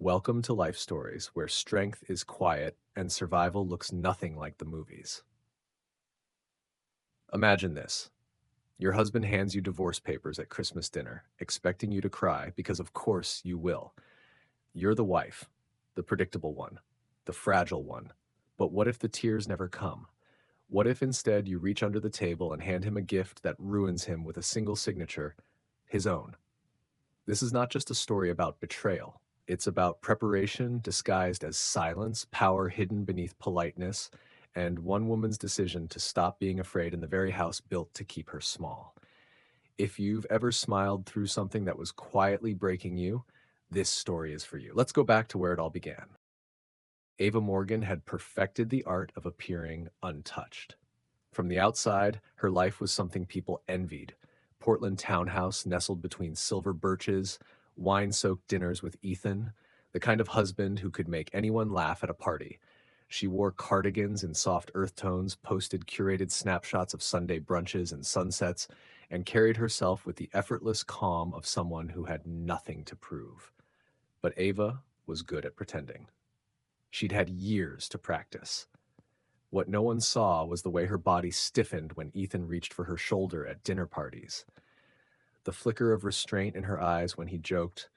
Welcome to Life Stories, where strength is quiet and survival looks nothing like the movies. Imagine this. Your husband hands you divorce papers at Christmas dinner, expecting you to cry because of course you will. You're the wife, the predictable one, the fragile one. But what if the tears never come? What if instead you reach under the table and hand him a gift that ruins him with a single signature, his own? This is not just a story about betrayal. It's about preparation disguised as silence, power hidden beneath politeness, and one woman's decision to stop being afraid in the very house built to keep her small. If you've ever smiled through something that was quietly breaking you, this story is for you. Let's go back to where it all began. Ava Morgan had perfected the art of appearing untouched. From the outside, her life was something people envied. Portland townhouse nestled between silver birches, wine-soaked dinners with Ethan, the kind of husband who could make anyone laugh at a party. She wore cardigans in soft earth tones, posted curated snapshots of Sunday brunches and sunsets, and carried herself with the effortless calm of someone who had nothing to prove. But Ava was good at pretending. She'd had years to practice. What no one saw was the way her body stiffened when Ethan reached for her shoulder at dinner parties. The flicker of restraint in her eyes when he joked,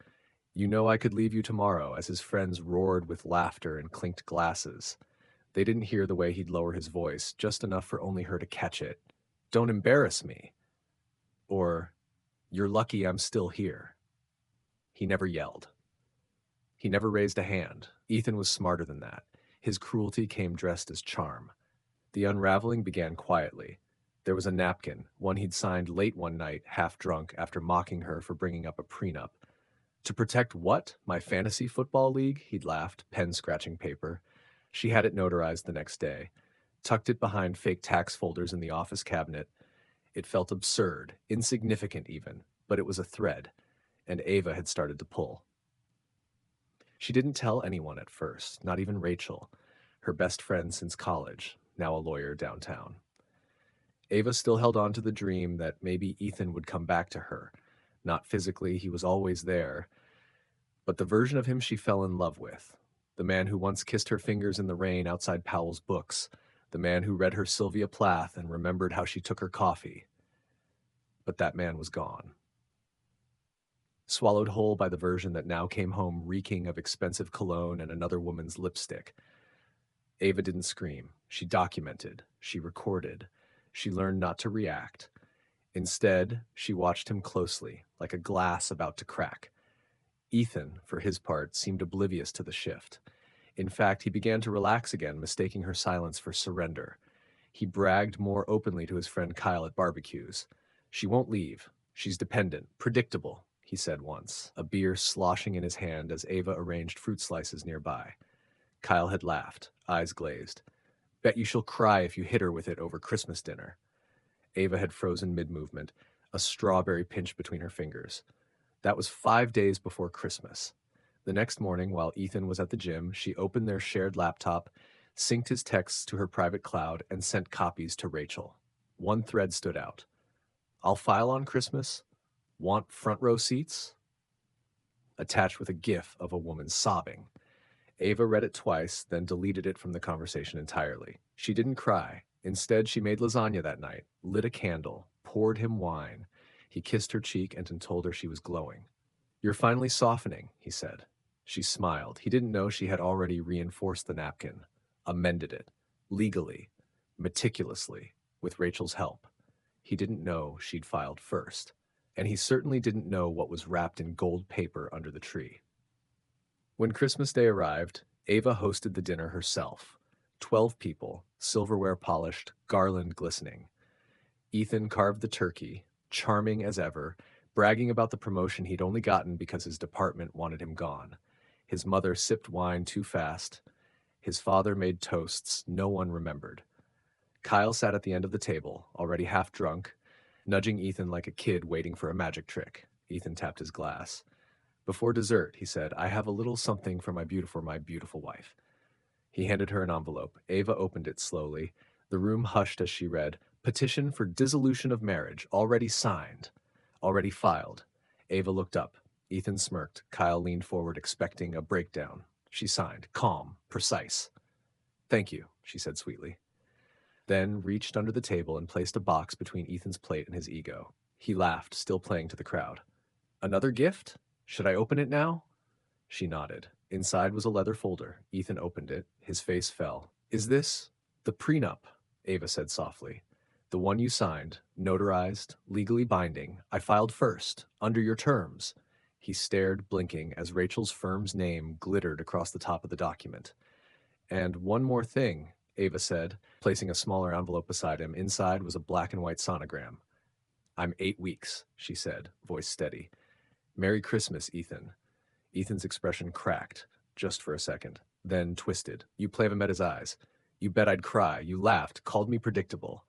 "You know I could leave you tomorrow," as his friends roared with laughter and clinked glasses. They didn't hear the way he'd lower his voice, just enough for only her to catch it. "Don't embarrass me." Or, "You're lucky I'm still here." He never yelled. He never raised a hand. Ethan was smarter than that. His cruelty came dressed as charm. The unraveling began quietly. There was a napkin, one he'd signed late one night, half drunk, after mocking her for bringing up a prenup. "To protect what? My fantasy football league?" He'd laughed, pen scratching paper. She had it notarized the next day, tucked it behind fake tax folders in the office cabinet. It felt absurd, insignificant even, but it was a thread, and Ava had started to pull. She didn't tell anyone at first, not even Rachel, her best friend since college, now a lawyer downtown. Ava still held on to the dream that maybe Ethan would come back to her. Not physically, he was always there, but the version of him she fell in love with. The man who once kissed her fingers in the rain outside Powell's books. The man who read her Sylvia Plath and remembered how she took her coffee. But that man was gone. Swallowed whole by the version that now came home reeking of expensive cologne and another woman's lipstick. Ava didn't scream. She documented. She recorded. She learned not to react. Instead, she watched him closely, like a glass about to crack. Ethan, for his part, seemed oblivious to the shift. In fact, he began to relax again, mistaking her silence for surrender. He bragged more openly to his friend Kyle at barbecues. "She won't leave. She's dependent, predictable," he said once, a beer sloshing in his hand as Ava arranged fruit slices nearby. Kyle had laughed, eyes glazed. "Bet you she'll cry if you hit her with it over Christmas dinner." Ava had frozen mid-movement, a strawberry pinched between her fingers. That was 5 days before Christmas. The next morning, while Ethan was at the gym, she opened their shared laptop, synced his texts to her private cloud, and sent copies to Rachel. One thread stood out. "I'll file on Christmas. Want front row seats?" Attached with a gif of a woman sobbing. Ava read it twice, then deleted it from the conversation entirely. She didn't cry. Instead, she made lasagna that night, lit a candle, poured him wine. He kissed her cheek and told her she was glowing. "You're finally softening," he said. She smiled. He didn't know she had already reinforced the napkin, amended it, legally, meticulously, with Rachel's help. He didn't know she'd filed first. And he certainly didn't know what was wrapped in gold paper under the tree. When Christmas Day arrived, Ava hosted the dinner herself. 12 people, silverware polished, garland glistening. Ethan carved the turkey, charming as ever, bragging about the promotion he'd only gotten because his department wanted him gone. His mother sipped wine too fast. His father made toasts no one remembered. Kyle sat at the end of the table, already half drunk, nudging Ethan like a kid waiting for a magic trick. Ethan tapped his glass. "Before dessert," he said, "I have a little something for my beautiful wife." He handed her an envelope. Ava opened it slowly. The room hushed as she read, "Petition for dissolution of marriage, already signed, already filed." Ava looked up. Ethan smirked. Kyle leaned forward, expecting a breakdown. She signed, calm, precise. Thank you, she said sweetly. Then reached under the table and placed a box between Ethan's plate and his ego. He laughed, still playing to the crowd. Another gift? Should I open it now? She nodded. Inside was a leather folder. Ethan opened it. His face fell. Is this the prenup? Ava said softly. The one you signed, notarized, legally binding. I filed first, under your terms. He stared, blinking, as Rachel's firm's name glittered across the top of the document. And one more thing, Ava said, placing a smaller envelope beside him. Inside was a black and white sonogram. I'm 8 weeks, she said, voice steady. Merry Christmas, Ethan. Ethan's expression cracked, just for a second, then twisted. You play met his eyes. You bet I'd cry. You laughed, called me predictable.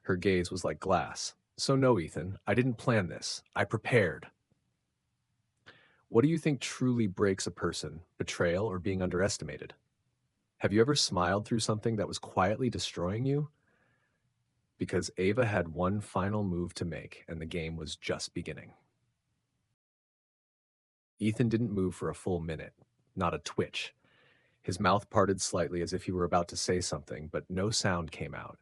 Her gaze was like glass. So no, Ethan, I didn't plan this. I prepared. What do you think truly breaks a person, betrayal or being underestimated? Have you ever smiled through something that was quietly destroying you? Because Ava had one final move to make, and the game was just beginning. Ethan didn't move for a full minute, not a twitch. His mouth parted slightly as if he were about to say something, but no sound came out.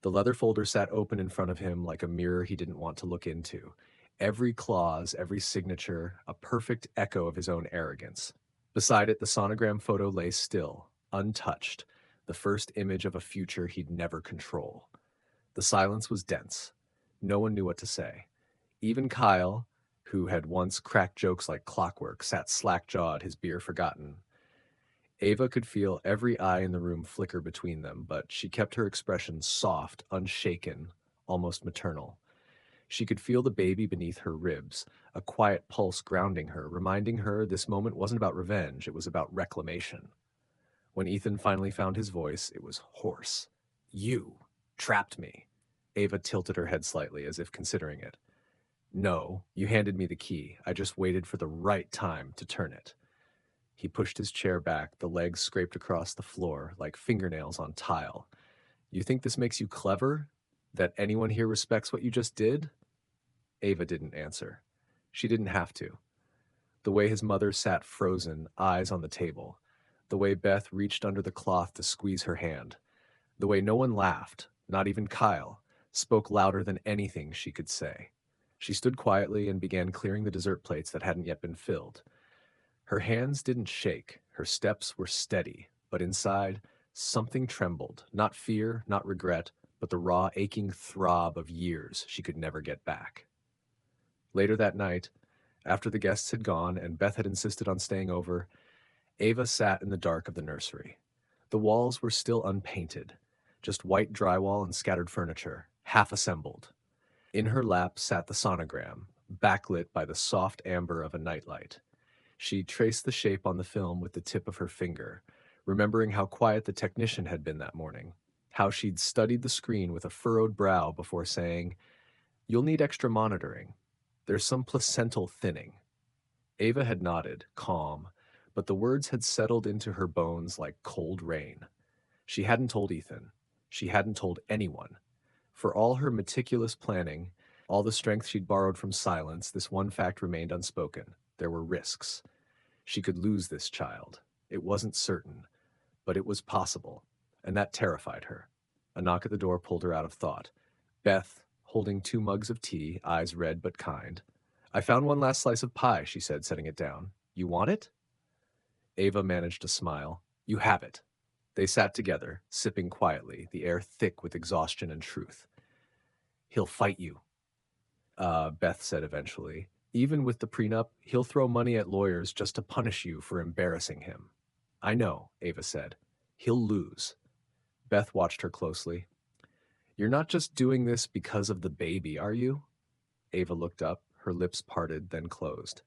The leather folder sat open in front of him like a mirror he didn't want to look into. Every clause, every signature, a perfect echo of his own arrogance. Beside it, the sonogram photo lay still, untouched, the first image of a future he'd never control. The silence was dense. No one knew what to say. Even Kyle, who had once cracked jokes like clockwork, sat slack-jawed, his beer forgotten. Ava could feel every eye in the room flicker between them, but she kept her expression soft, unshaken, almost maternal. She could feel the baby beneath her ribs, a quiet pulse grounding her, reminding her this moment wasn't about revenge, it was about reclamation. When Ethan finally found his voice, it was hoarse. You trapped me. Ava tilted her head slightly, as if considering it. No, you handed me the key. I just waited for the right time to turn it. He pushed his chair back, the legs scraped across the floor like fingernails on tile. You think this makes you clever? That anyone here respects what you just did? Ava didn't answer. She didn't have to. The way his mother sat frozen, eyes on the table. The way Beth reached under the cloth to squeeze her hand. The way no one laughed, not even Kyle, spoke louder than anything she could say. She stood quietly and began clearing the dessert plates that hadn't yet been filled. Her hands didn't shake, her steps were steady, but inside, something trembled, not fear, not regret, but the raw, aching throb of years she could never get back. Later that night, after the guests had gone and Beth had insisted on staying over, Ava sat in the dark of the nursery. The walls were still unpainted, just white drywall and scattered furniture, half assembled. In her lap sat the sonogram, backlit by the soft amber of a nightlight. She traced the shape on the film with the tip of her finger, remembering how quiet the technician had been that morning, how she'd studied the screen with a furrowed brow before saying, "You'll need extra monitoring. There's some placental thinning." Ava had nodded, calm, but the words had settled into her bones like cold rain. She hadn't told Ethan. She hadn't told anyone. For all her meticulous planning, all the strength she'd borrowed from silence, this one fact remained unspoken. There were risks. She could lose this child. It wasn't certain, but it was possible, and that terrified her. A knock at the door pulled her out of thought. Beth, holding 2 mugs of tea, eyes red but kind. "I found one last slice of pie," she said, setting it down. "You want it?" Ava managed a smile. "You have it." They sat together, sipping quietly, the air thick with exhaustion and truth. "He'll fight you," Beth said eventually. "Even with the prenup, he'll throw money at lawyers just to punish you for embarrassing him." "I know," Ava said. "He'll lose." Beth watched her closely. "You're not just doing this because of the baby, are you?" Ava looked up, her lips parted, then closed.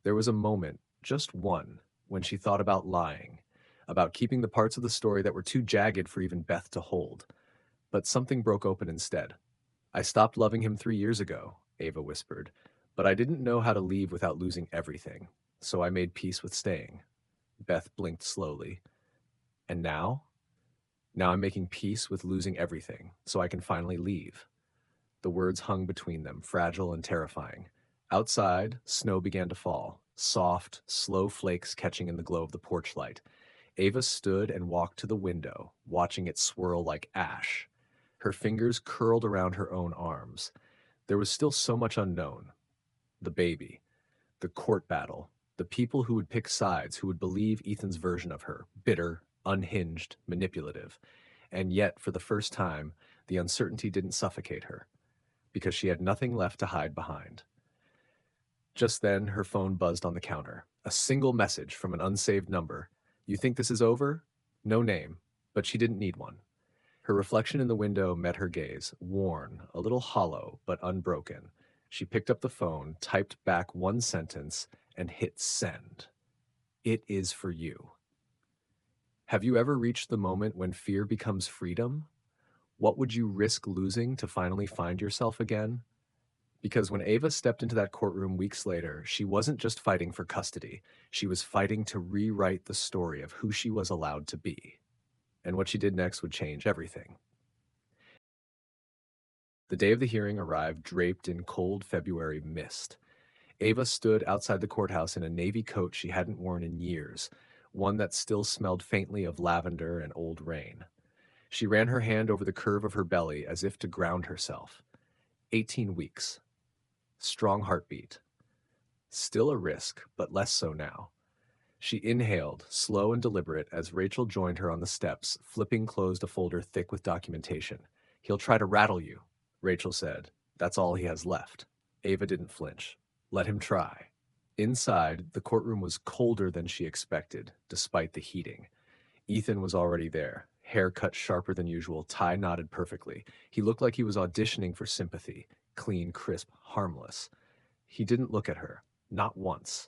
There was a moment, just one, when she thought about lying, about keeping the parts of the story that were too jagged for even Beth to hold. But something broke open instead. "I stopped loving him 3 years ago," Ava whispered, "but I didn't know how to leave without losing everything, so I made peace with staying." Beth blinked slowly. "And now?" "Now I'm making peace with losing everything, so I can finally leave." The words hung between them, fragile and terrifying. Outside, snow began to fall, soft, slow flakes catching in the glow of the porch light. Ava stood and walked to the window, watching it swirl like ash. Her fingers curled around her own arms. There was still so much unknown. The baby, the court battle, the people who would pick sides, who would believe Ethan's version of her, bitter, unhinged, manipulative. And yet, for the first time, the uncertainty didn't suffocate her, because she had nothing left to hide behind. Just then, her phone buzzed on the counter. A single message from an unsaved number. You think this is over? No name, but she didn't need one. Her reflection in the window met her gaze, worn, a little hollow, but unbroken. She picked up the phone, typed back one sentence, and hit send. It is for you. Have you ever reached the moment when fear becomes freedom? What would you risk losing to finally find yourself again? Because when Ava stepped into that courtroom weeks later, she wasn't just fighting for custody. She was fighting to rewrite the story of who she was allowed to be. And what she did next would change everything. The day of the hearing arrived draped in cold February mist. Ava stood outside the courthouse in a navy coat she hadn't worn in years, one that still smelled faintly of lavender and old rain. She ran her hand over the curve of her belly as if to ground herself. 18 weeks. Strong heartbeat. Still a risk, but less so now. She inhaled, slow and deliberate, as Rachel joined her on the steps, flipping closed a folder thick with documentation. He'll try to rattle you, Rachel said. That's all he has left. Ava didn't flinch. Let him try. Inside, the courtroom was colder than she expected, despite the heating. Ethan was already there, hair cut sharper than usual, tie knotted perfectly. He looked like he was auditioning for sympathy, clean, crisp, harmless. He didn't look at her, not once.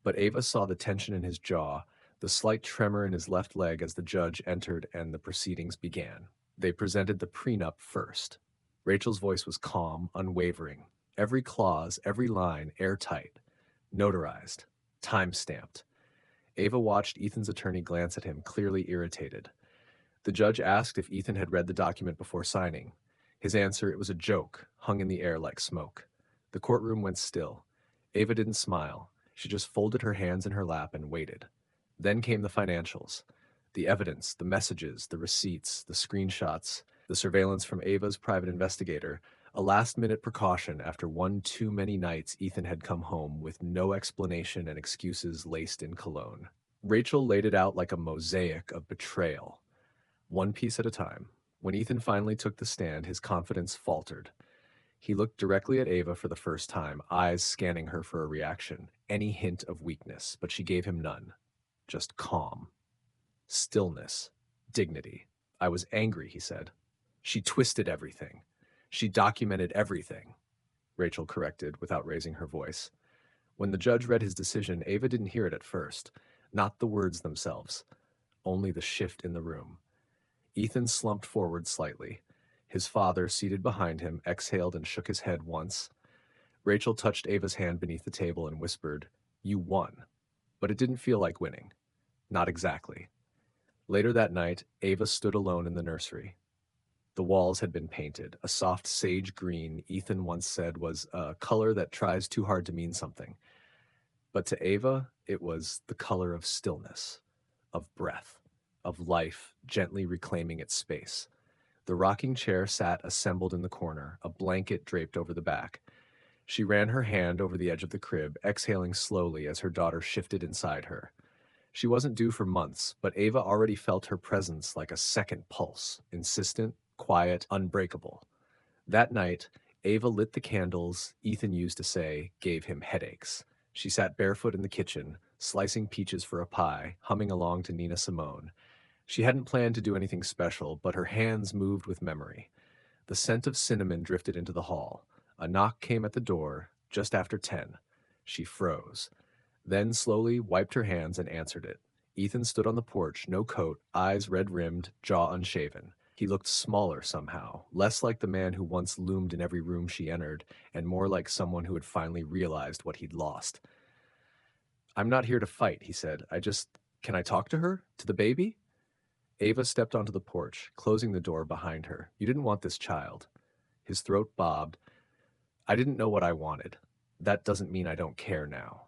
But Ava saw the tension in his jaw, the slight tremor in his left leg as the judge entered and the proceedings began. They presented the prenup first. Rachel's voice was calm, unwavering. Every clause, every line, airtight. Notarized. Time-stamped. Ava watched Ethan's attorney glance at him, clearly irritated. The judge asked if Ethan had read the document before signing. His answer, it was a joke, hung in the air like smoke. The courtroom went still. Ava didn't smile. She just folded her hands in her lap and waited. Then came the financials. The evidence, the messages, the receipts, the screenshots, the surveillance from Ava's private investigator, a last-minute precaution after one too many nights Ethan had come home with no explanation and excuses laced in cologne. Rachel laid it out like a mosaic of betrayal, one piece at a time. When Ethan finally took the stand, his confidence faltered. He looked directly at Ava for the first time, eyes scanning her for a reaction, any hint of weakness, but she gave him none. Just calm. Stillness. Dignity. I was angry, he said. She twisted everything. She documented everything, Rachel corrected without raising her voice. When the judge read his decision, Ava didn't hear it at first. Not the words themselves, only the shift in the room. Ethan slumped forward slightly. His father, seated behind him, exhaled and shook his head once. Rachel touched Ava's hand beneath the table and whispered, "You won." But it didn't feel like winning. Not exactly. Later that night, Ava stood alone in the nursery. The walls had been painted, a soft sage green Ethan once said was a color that tries too hard to mean something. But to Ava, it was the color of stillness, of breath, of life gently reclaiming its space. The rocking chair sat assembled in the corner, a blanket draped over the back. She ran her hand over the edge of the crib, exhaling slowly as her daughter shifted inside her. She wasn't due for months, but Ava already felt her presence like a second pulse, insistent, quiet, unbreakable. That night, Ava lit the candles Ethan used to say gave him headaches. She sat barefoot in the kitchen, slicing peaches for a pie, humming along to Nina Simone. She hadn't planned to do anything special, but her hands moved with memory. The scent of cinnamon drifted into the hall. A knock came at the door, just after 10. She froze, then slowly wiped her hands and answered it. Ethan stood on the porch, no coat, eyes red-rimmed, jaw unshaven. He looked smaller somehow, less like the man who once loomed in every room she entered, and more like someone who had finally realized what he'd lost. "I'm not here to fight," he said. Can I talk to her? To the baby?" Ava stepped onto the porch, closing the door behind her. "You didn't want this child." His throat bobbed. "I didn't know what I wanted." That doesn't mean I don't care now.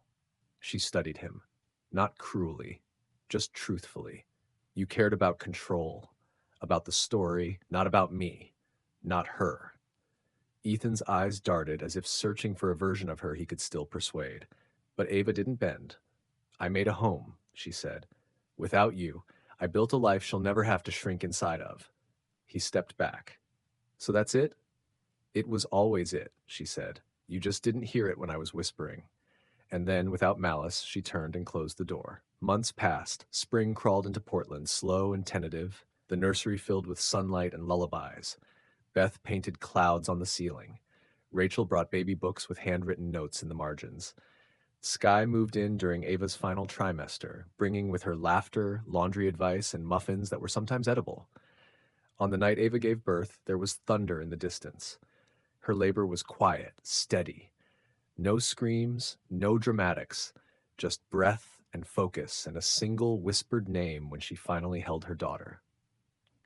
She studied him. Not cruelly, just truthfully. You cared about control, about the story, not about me, not her. Ethan's eyes darted as if searching for a version of her he could still persuade. But Ava didn't bend. I made a home, she said. Without you, I built a life she'll never have to shrink inside of. He stepped back. So that's it? It was always it, she said. You just didn't hear it when I was whispering. And then, without malice, she turned and closed the door. Months passed. Spring crawled into Portland, slow and tentative, the nursery filled with sunlight and lullabies. Beth painted clouds on the ceiling. Rachel brought baby books with handwritten notes in the margins. Sky moved in during Ava's final trimester, bringing with her laughter, laundry advice, and muffins that were sometimes edible. On the night Ava gave birth, there was thunder in the distance. Her labor was quiet, steady. No screams, no dramatics, just breath and focus and a single whispered name when she finally held her daughter.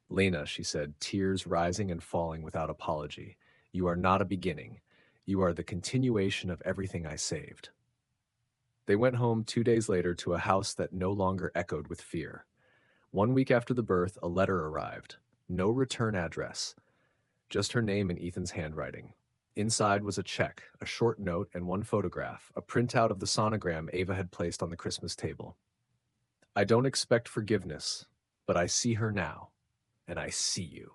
Lena, she said, tears rising and falling without apology. You are not a beginning. You are the continuation of everything I saved. They went home 2 days later to a house that no longer echoed with fear. 1 week after the birth, a letter arrived. No return address, just her name in Ethan's handwriting. Inside was a check, a short note, and one photograph, a printout of the sonogram Ava had placed on the Christmas table. I don't expect forgiveness, but I see her now, and I see you.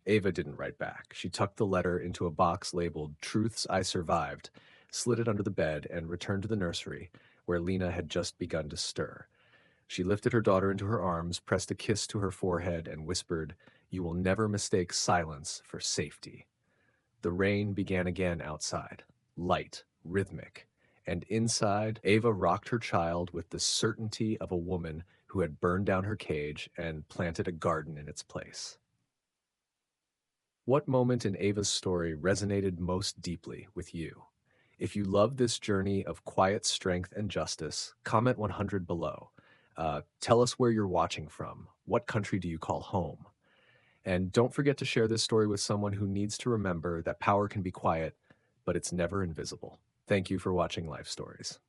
Ava didn't write back. She tucked the letter into a box labeled Truths I Survived, slid it under the bed, and returned to the nursery, where Lena had just begun to stir. She lifted her daughter into her arms, pressed a kiss to her forehead, and whispered, You will never mistake silence for safety. The rain began again outside, light, rhythmic, and inside, Ava rocked her child with the certainty of a woman who had burned down her cage and planted a garden in its place. What moment in Ava's story resonated most deeply with you? If you love this journey of quiet strength and justice, comment 100 below. Tell us where you're watching from. What country do you call home? And don't forget to share this story with someone who needs to remember that power can be quiet, but it's never invisible. Thank you for watching Life Stories.